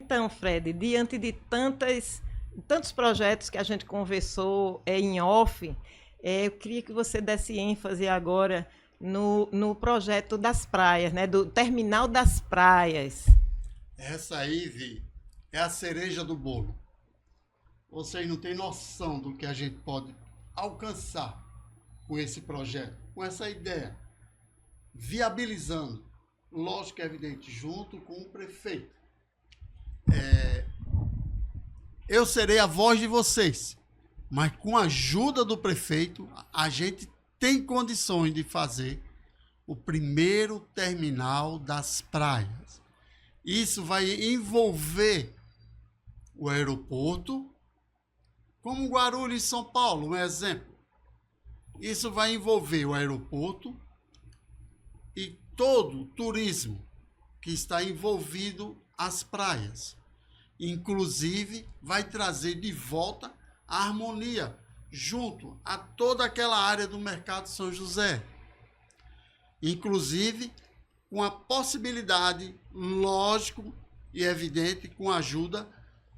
Então, Fred, diante de tantos projetos que a gente conversou em off, eu queria que você desse ênfase agora no projeto das praias, né? Do terminal das praias. Essa aí, Vi, é a cereja do bolo. Vocês não têm noção do que a gente pode alcançar com esse projeto, com essa ideia. Viabilizando, lógico, é evidente, junto com o prefeito. Eu serei a voz de vocês, mas com a ajuda do prefeito, a gente tem condições de fazer o primeiro terminal das praias. Isso vai envolver o aeroporto, como Guarulhos e São Paulo, um exemplo. Isso vai envolver o aeroporto e todo o turismo que está envolvido às praias. Inclusive, vai trazer de volta a harmonia junto a toda aquela área do Mercado São José. Inclusive, com a possibilidade, lógico e evidente, com a ajuda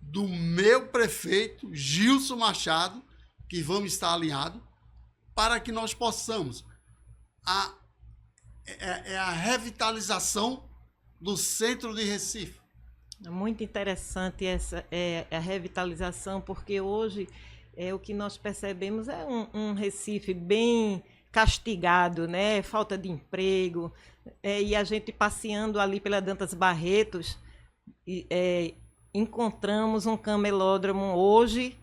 do meu prefeito, Gilson Machado, que vamos estar alinhados, para que nós possamos a revitalização do centro de Recife. É muito interessante essa a revitalização, porque hoje o que nós percebemos é um Recife bem castigado, né? Falta de emprego, e a gente passeando ali pela Dantas Barretos, encontramos um camelódromo hoje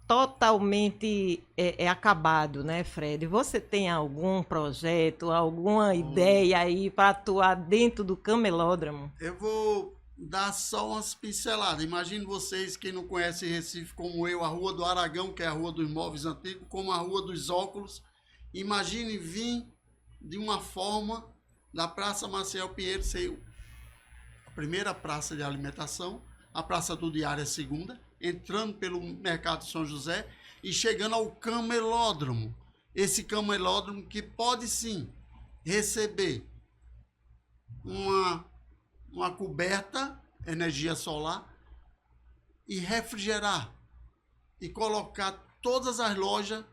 totalmente acabado, né, Fred? Você tem algum projeto, alguma ideia aí para atuar dentro do camelódromo? Eu vou dar só umas pinceladas. Imagine vocês, quem não conhece Recife como eu, a Rua do Aragão, que é a Rua dos Móveis Antigos, como a Rua dos Óculos. Imagine vir de uma forma da Praça Maciel Pinheiro ser a primeira praça de alimentação, a Praça do Diário a segunda, entrando pelo Mercado São José e chegando ao camelódromo. Esse camelódromo que pode sim receber uma coberta, energia solar, e refrigerar e colocar todas as lojas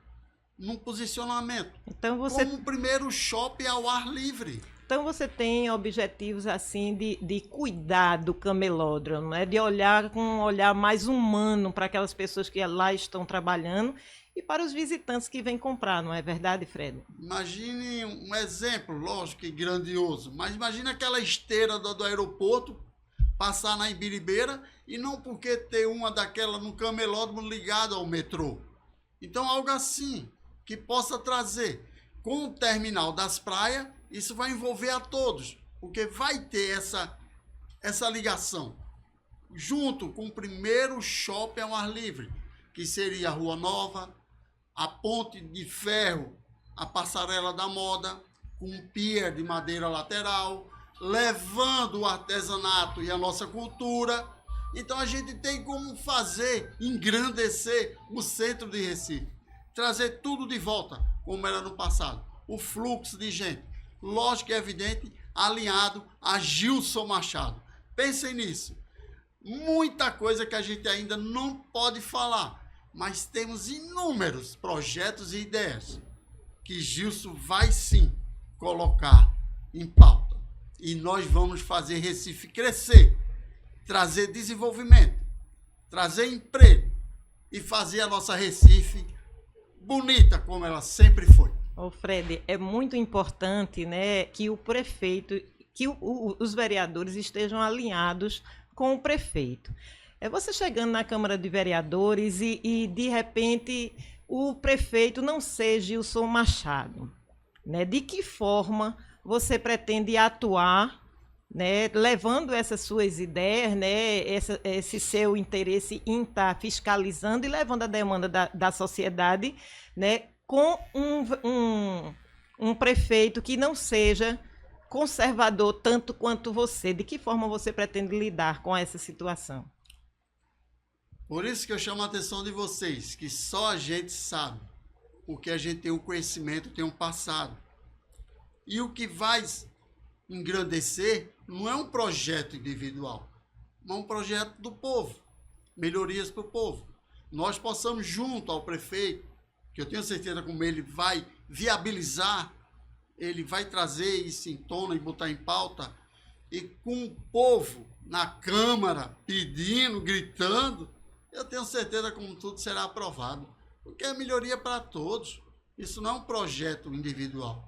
num posicionamento. Então você... como o primeiro shopping ao ar livre. Então você tem objetivos assim de cuidar do camelódromo, né? De olhar com um olhar mais humano para aquelas pessoas que lá estão trabalhando e para os visitantes que vêm comprar, não é verdade, Fred? Imagine um exemplo, lógico que grandioso, mas imagine aquela esteira do aeroporto passar na Ibiribeira e não porque ter uma daquela no camelódromo ligado ao metrô. Então algo assim que possa trazer com o terminal das praias, isso vai envolver a todos, porque vai ter essa ligação junto com o primeiro shopping ao ar livre, que seria a Rua Nova, a Ponte de Ferro, a Passarela da Moda, com um pier de madeira lateral, levando o artesanato e a nossa cultura. Então a gente tem como fazer, engrandecer o centro de Recife, trazer tudo de volta, como era no passado. O fluxo de gente, lógico e evidente, alinhado a Gilson Machado. Pensem nisso. Muita coisa que a gente ainda não pode falar, mas temos inúmeros projetos e ideias que Gilson vai sim colocar em pauta. E nós vamos fazer Recife crescer, trazer desenvolvimento, trazer emprego e fazer a nossa Recife bonita como ela sempre foi. Ô Fred, é muito importante, né, que o prefeito, que os vereadores estejam alinhados com o prefeito. É você chegando na Câmara de Vereadores e de repente, o prefeito não seja Gilson Machado, né? De que forma você pretende atuar, né, levando essas suas ideias, né, esse seu interesse em estar fiscalizando e levando a demanda da sociedade, né, com um prefeito que não seja conservador tanto quanto você? De que forma você pretende lidar com essa situação? Por isso que eu chamo a atenção de vocês, que só a gente sabe, porque a gente tem um conhecimento, tem um passado. E o que vai engrandecer não é um projeto individual, mas um projeto do povo, melhorias para o povo. Nós possamos, junto ao prefeito, que eu tenho certeza como ele vai viabilizar, ele vai trazer isso em tona e botar em pauta, e com o povo na Câmara pedindo, gritando, eu tenho certeza como tudo será aprovado, porque é melhoria para todos. Isso não é um projeto individual.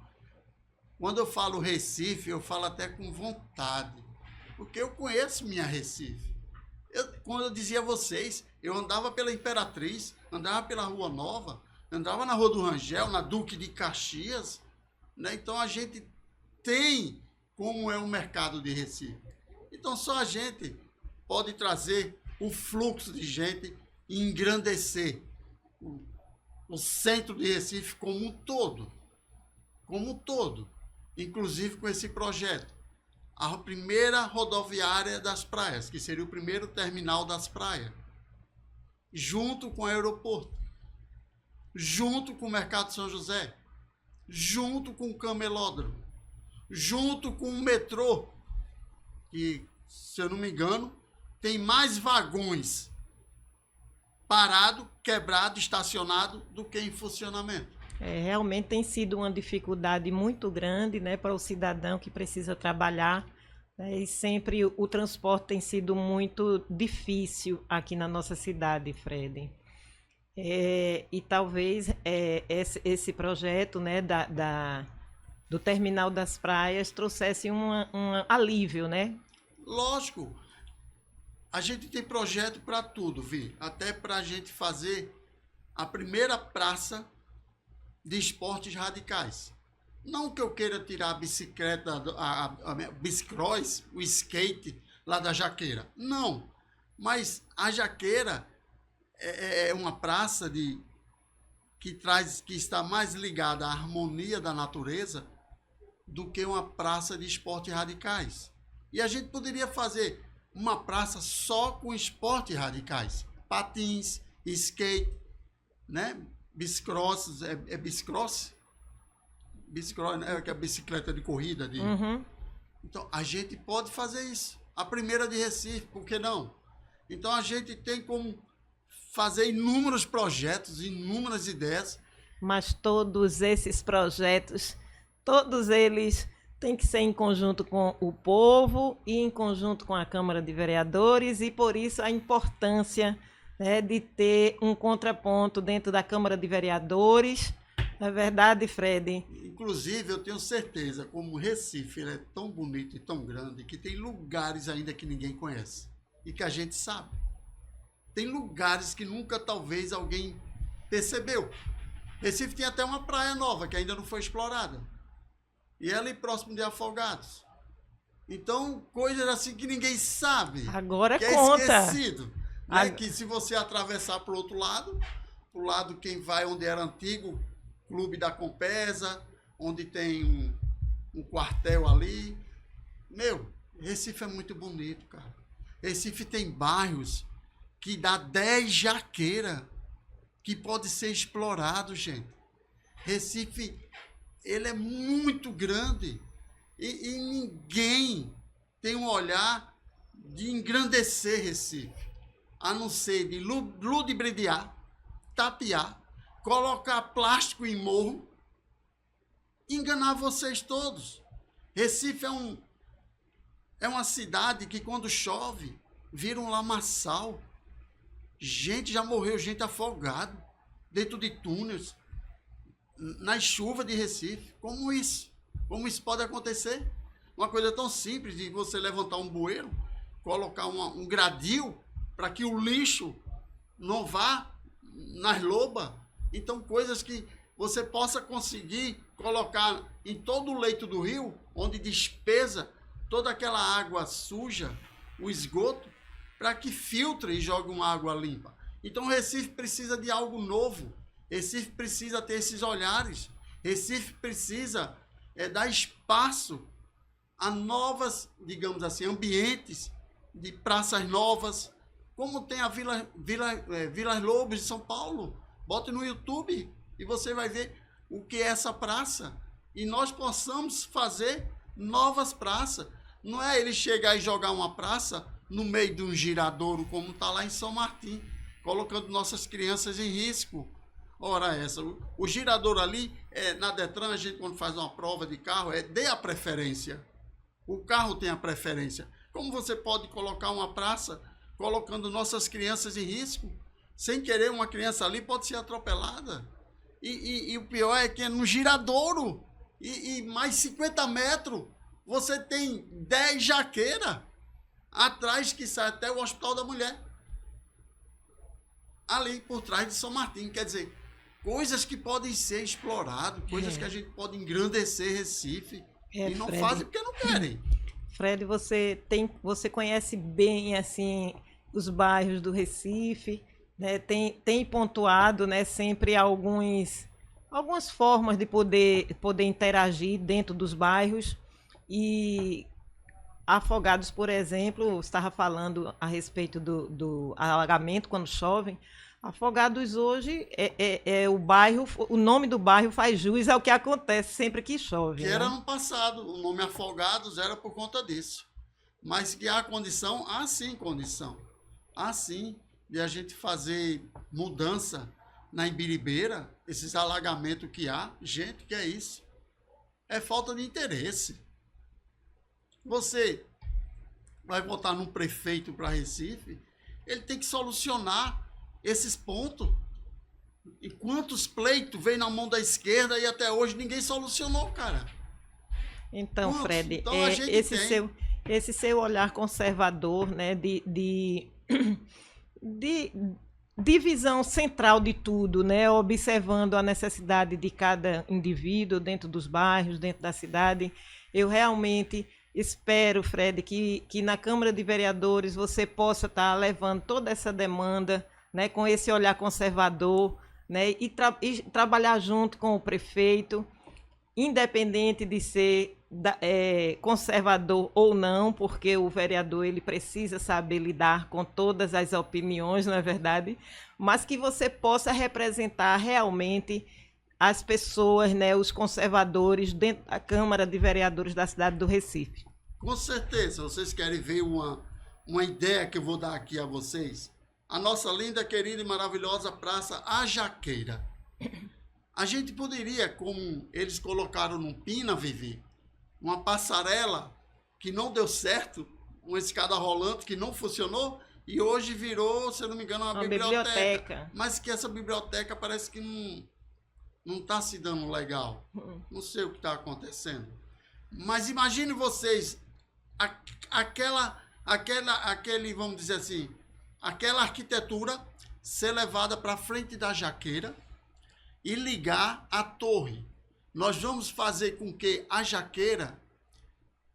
Quando eu falo Recife, eu falo até com vontade, porque eu conheço minha Recife. Quando eu dizia a vocês, eu andava pela Imperatriz, andava pela Rua Nova, andava na Rua do Rangel, na Duque de Caxias, né? Então a gente tem como é o mercado de Recife. Então só a gente pode trazer o fluxo de gente e engrandecer o centro de Recife como um todo, inclusive com esse projeto. A primeira rodoviária das praias, que seria o primeiro terminal das praias, junto com o aeroporto, junto com o Mercado São José, junto com o camelódromo, junto com o metrô, que, se eu não me engano, tem mais vagões parado, quebrado, estacionado do que em funcionamento. Realmente tem sido uma dificuldade muito grande, né, para o cidadão que precisa trabalhar, né, e sempre o transporte tem sido muito difícil aqui na nossa cidade, Fred. E talvez esse projeto, né, do Terminal das Praias trouxesse um alívio, né? Lógico, a gente tem projeto para tudo, Vi, até para a gente fazer a primeira praça de esportes radicais. Não que eu queira tirar a bicicleta, a bicicross, o skate lá da Jaqueira. Não, mas a Jaqueira é uma praça que está mais ligada à harmonia da natureza do que uma praça de esportes radicais. E a gente poderia fazer uma praça só com esportes radicais. Patins, skate, né? Bicicross, é bicicross? Bicicross, né? Que é a bicicleta de corrida. Uhum. Então, a gente pode fazer isso. A primeira de Recife, por que não? Então, a gente tem como fazer inúmeros projetos, inúmeras ideias. Mas todos esses projetos, todos eles Tem que ser em conjunto com o povo e em conjunto com a Câmara de Vereadores, e por isso a importância, né, de ter um contraponto dentro da Câmara de Vereadores. Não é verdade, Fred? Inclusive, eu tenho certeza, como Recife ele é tão bonito e tão grande, que tem lugares ainda que ninguém conhece e que a gente sabe. Tem lugares que nunca talvez alguém percebeu. Recife tem até uma praia nova que ainda não foi explorada. E é ali próximo de Afogados. Então, coisas assim que ninguém sabe. Agora que conta. É esquecido. Né? Que se você atravessar para o outro lado, pro lado quem vai onde era antigo, Clube da Compesa, onde tem um quartel ali. Meu, Recife é muito bonito, cara. Recife tem bairros que dá 10 jaqueiras que pode ser explorado, gente. Recife, ele é muito grande e ninguém tem um olhar de engrandecer Recife, a não ser de ludibriar, tapear, colocar plástico em morro, enganar vocês todos. Recife é uma cidade que quando chove vira um lamaçal. Gente, já morreu gente afogada dentro de túneis, nas chuvas de Recife. Como isso? Como isso pode acontecer? Uma coisa tão simples de você levantar um bueiro, colocar um gradil para que o lixo não vá nas lobas. Então, coisas que você possa conseguir colocar em todo o leito do rio, onde despesa toda aquela água suja, o esgoto, para que filtre e jogue uma água limpa. Então, Recife precisa de algo novo. Recife precisa ter esses olhares. Recife precisa dar espaço a novas, digamos assim, ambientes de praças novas, como tem a Vilas Lobos de São Paulo. Bote no YouTube e você vai ver o que é essa praça. E nós possamos fazer novas praças. Não é ele chegar e jogar uma praça no meio de um giradouro, como está lá em São Martim, colocando nossas crianças em risco. Ora essa, o giradouro ali, na Detran, a gente quando faz uma prova de carro, dê a preferência. O carro tem a preferência. Como você pode colocar uma praça colocando nossas crianças em risco? Sem querer, uma criança ali pode ser atropelada. E o pior é que é no giradouro. E mais 50 metros, você tem 10 jaqueiras atrás que sai até o Hospital da Mulher. Ali por trás de São Martim. Quer dizer, coisas que podem ser exploradas, coisas que a gente pode engrandecer Recife. E não Fred, fazem porque não querem. Fred, você conhece bem assim os bairros do Recife, né? Tem pontuado, né, sempre algumas formas de poder interagir dentro dos bairros. E Afogados, por exemplo, você estava falando a respeito do alagamento quando chove. Afogados hoje o bairro, o nome do bairro faz jus ao que acontece sempre que chove. Que era no passado, o nome Afogados era por conta disso. Mas que há condição, há sim condição. Há sim de a gente fazer mudança na Imbiribeira, esses alagamentos que há. Gente, que é isso? É falta de interesse. Você vai votar num prefeito para Recife, ele tem que solucionar esses pontos. E quantos pleitos vem na mão da esquerda e até hoje ninguém solucionou, cara? Então, Quantos? Fred, Então, esse seu olhar conservador, né, de visão central de tudo, né, observando a necessidade de cada indivíduo dentro dos bairros, dentro da cidade, eu realmente espero, Fred, que na Câmara de Vereadores você possa estar levando toda essa demanda, né, com esse olhar conservador, né, e trabalhar junto com o prefeito, independente de ser conservador ou não, porque o vereador ele precisa saber lidar com todas as opiniões, não é verdade? Mas que você possa representar realmente as pessoas, né, os conservadores dentro da Câmara de Vereadores da cidade do Recife. Com certeza, vocês querem ver uma ideia que eu vou dar aqui a vocês? A nossa linda, querida e maravilhosa Praça A Jaqueira. A gente poderia, como eles colocaram no Pina, Vivi, uma passarela que não deu certo, uma escada rolante que não funcionou, e hoje virou, se eu não me engano, uma biblioteca. Mas que essa biblioteca parece que não está se dando legal. Não sei o que está acontecendo. Mas imagine vocês, aquele, vamos dizer assim, aquela arquitetura ser levada para frente da jaqueira e ligar a torre. Nós vamos fazer com que a jaqueira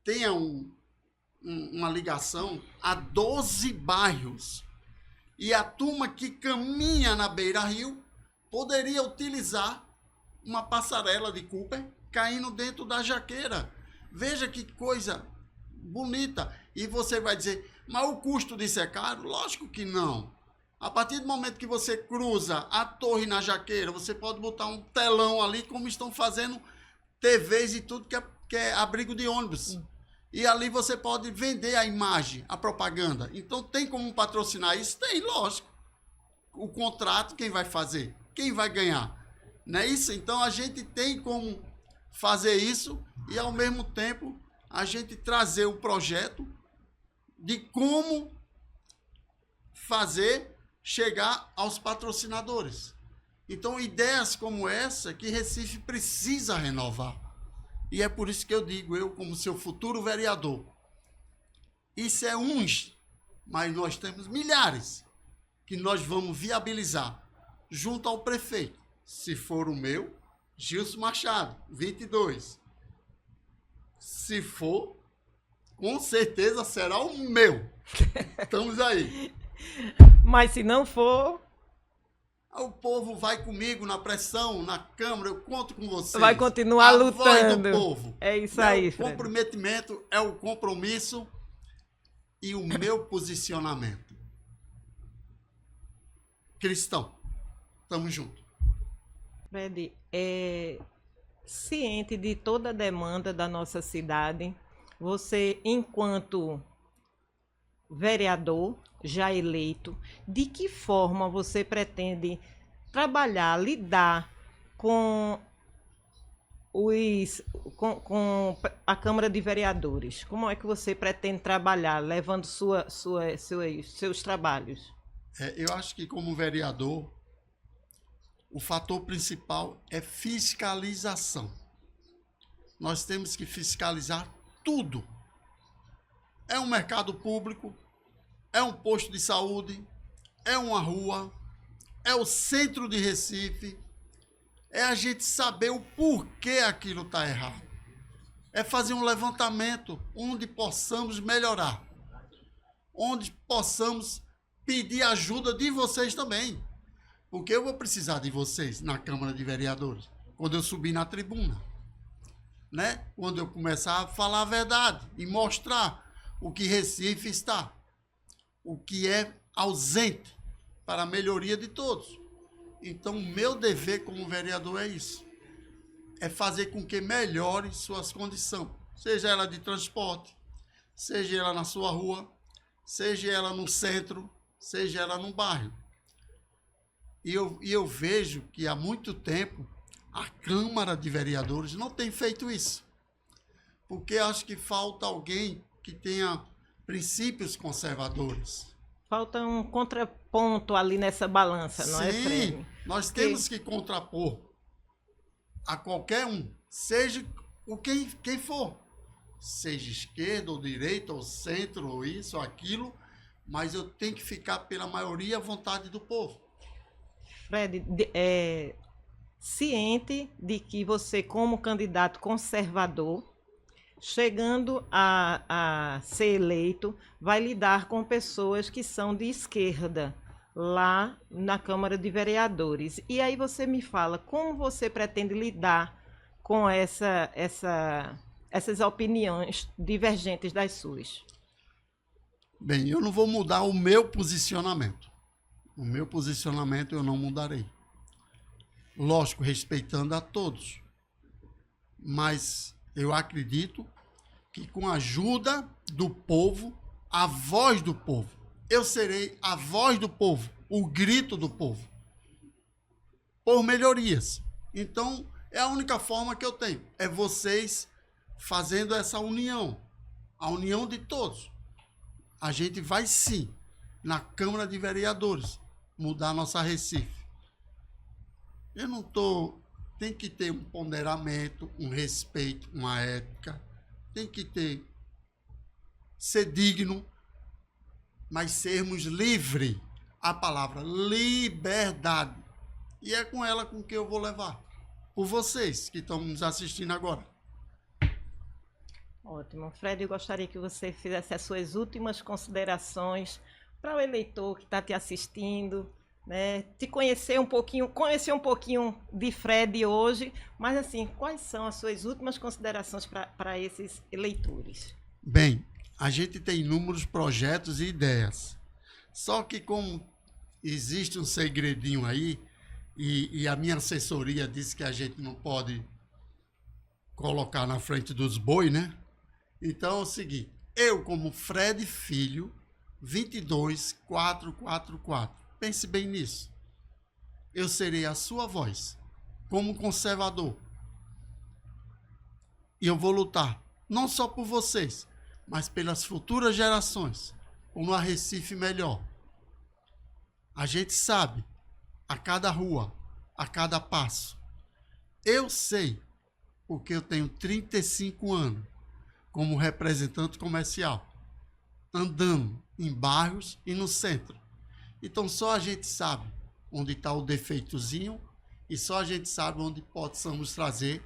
tenha uma ligação a 12 bairros. E a turma que caminha na beira-rio poderia utilizar uma passarela de Cooper caindo dentro da jaqueira. Veja que coisa bonita. E você vai dizer, mas o custo disso é caro? Lógico que não. A partir do momento que você cruza a torre na jaqueira, você pode botar um telão ali, como estão fazendo TVs e tudo que é abrigo de ônibus. E ali você pode vender a imagem, a propaganda. Então tem como patrocinar isso? Tem, lógico. O contrato, quem vai fazer? Quem vai ganhar? Não é isso? Então a gente tem como fazer isso e ao mesmo tempo a gente trazer o projeto de como fazer chegar aos patrocinadores. Então, ideias como essa que Recife precisa renovar. E é por isso que eu digo, eu como seu futuro vereador, isso é uns, mas nós temos milhares que nós vamos viabilizar junto ao prefeito. Se for o meu, Gilson Machado, 22. Se for, com certeza será o meu. Estamos aí. Mas se não for... O povo vai comigo na pressão, na Câmara, eu conto com vocês. Vai continuar lutando. A voz do povo. É isso aí, Fred. O comprometimento é o compromisso e o meu posicionamento. Cristão, tamo junto. Fred, ciente de toda a demanda da nossa cidade, você, enquanto vereador já eleito, de que forma você pretende trabalhar, lidar com a Câmara de Vereadores? Como é que você pretende trabalhar, levando seus trabalhos? Eu acho que como vereador, o fator principal é fiscalização. Nós temos que fiscalizar tudo. É um mercado público, é um posto de saúde, é uma rua, é o centro de Recife. É a gente saber o porquê aquilo está errado. É fazer um levantamento onde possamos melhorar. Onde possamos pedir ajuda de vocês também. Porque eu vou precisar de vocês na Câmara de Vereadores. Quando eu subir na tribuna. Né? Quando eu começar a falar a verdade e mostrar o que Recife está. O que é ausente para a melhoria de todos. Então, o meu dever como vereador é isso. É fazer com que melhore suas condições. Seja ela de transporte, seja ela na sua rua, seja ela no centro, seja ela no bairro. E eu vejo que há muito tempo a Câmara de Vereadores não tem feito isso. Porque acho que falta alguém que tenha princípios conservadores. Falta um contraponto ali nessa balança, não é, Fred? Sim, nós temos que contrapor a qualquer um, seja quem for. Seja esquerda ou direita ou centro ou isso ou aquilo, mas eu tenho que ficar pela maioria à vontade do povo. Fred, ciente de que você, como candidato conservador, chegando a ser eleito, vai lidar com pessoas que são de esquerda, lá na Câmara de Vereadores. E aí você me fala, como você pretende lidar com essas opiniões divergentes das suas? Bem, eu não vou mudar o meu posicionamento. O meu posicionamento eu não mudarei. Lógico, respeitando a todos. Mas eu acredito que com a ajuda do povo, a voz do povo, eu serei a voz do povo, o grito do povo, por melhorias. Então, é a única forma que eu tenho, é vocês fazendo essa união, a união de todos. A gente vai sim, na Câmara de Vereadores, mudar nossa Recife. Eu não estou... Tem que ter um ponderamento, um respeito, uma ética. Tem que ter... Ser digno, mas sermos livres. A palavra liberdade. E é com ela com que eu vou levar. Por vocês que estão nos assistindo agora. Ótimo. Fred, eu gostaria que você fizesse as suas últimas considerações para o eleitor que está te assistindo, né? Te conhecer um pouquinho de Fred hoje, mas assim, quais são as suas últimas considerações para esses eleitores? Bem, a gente tem inúmeros projetos e ideias. Só que como existe um segredinho aí, e a minha assessoria disse que a gente não pode colocar na frente dos boi, né? Então é o seguinte, eu como Fred Filho, 22444, pense bem nisso. Eu serei a sua voz, como conservador. E eu vou lutar, não só por vocês, mas pelas futuras gerações, por uma Recife melhor. A gente sabe, a cada rua, a cada passo. Eu sei, porque eu tenho 35 anos como representante comercial, andando em bairros e no centro. Então só a gente sabe onde está o defeitozinho e só a gente sabe onde possamos trazer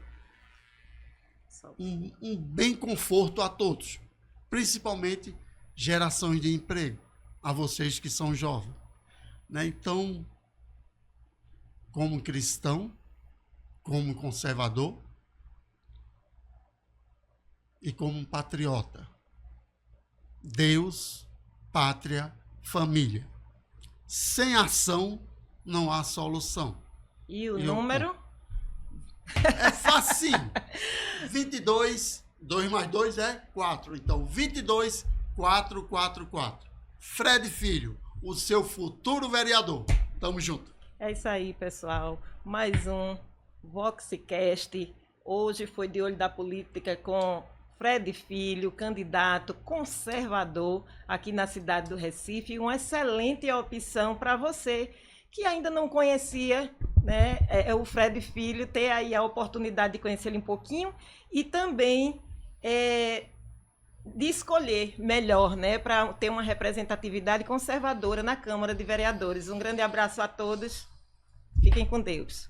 um bem conforto a todos, principalmente gerações de emprego, a vocês que são jovens. Né? Então, como cristão, como conservador e como patriota. Deus, pátria, família. Sem ação não há solução. E o número? É facinho. 22, 2 mais 2 é 4. Então, 22444. Fred Filho, o seu futuro vereador. Tamo junto. É isso aí, pessoal. Mais um VoxCast. Hoje foi De Olho da Política com Fred Filho, candidato conservador aqui na cidade do Recife. Uma excelente opção para você que ainda não conhecia, né, o Fred Filho, ter aí a oportunidade de conhecer ele um pouquinho e também de escolher melhor, né, para ter uma representatividade conservadora na Câmara de Vereadores. Um grande abraço a todos. Fiquem com Deus.